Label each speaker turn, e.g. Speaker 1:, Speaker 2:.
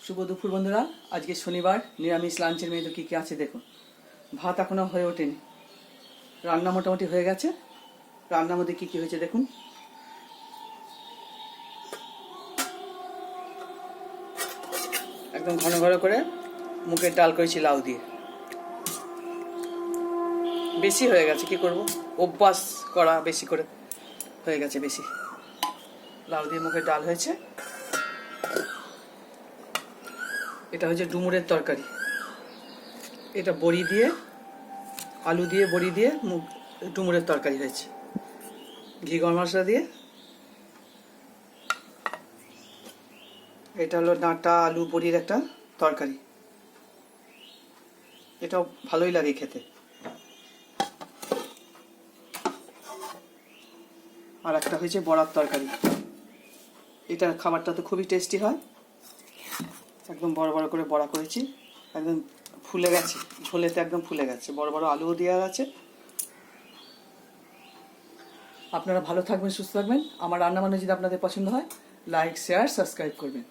Speaker 1: শুভ দুপুর বন্ধুরা। আজকে শনিবার, নিরামিষ লাঞ্চের মেনু কী কী আছে দেখুন। ভাত এখনো হয়ে ওঠেনি, রান্না মোটামুটি হয়ে গেছে। রান্নার মধ্যে কী কী হয়েছে দেখুন। একদম ঘন ঘন করে মুগের ডাল করেছি লাউ দিয়ে। বেশি হয়ে গেছে, কি করব, অভ্যাস করা বেশি করে হয়ে গেছে বেশি। লাউ দিয়ে মুগের ডাল হয়েছে। এটা হচ্ছে ডুমুরের তরকারি। এটা বড়ি দিয়ে, আলু দিয়ে, বড়ি দিয়ে ডুমুরের তরকারি হয়েছে, ঘি গরম মশলা দিয়ে। এটা হলো ডাঁটা আলু বড়ির একটা তরকারি, এটাও ভালোই লাগে খেতে। আর একটা হয়েছে বড়ার তরকারি। এটা খাবারটা তো খুবই টেস্টি হয়। একদম বড় বড় করে বড়া করেছি, একদম ফুলে গেছে, ঝোলেতে একদম ফুলে গেছে। বড় বড় আলুও দেওয়া আছে। আপনারা ভালো থাকবেন, সুস্থ থাকবেন। আমার রান্নাবান্না যদি আপনাদের পছন্দ হয়, লাইক, শেয়ার, সাবস্ক্রাইব করবেন।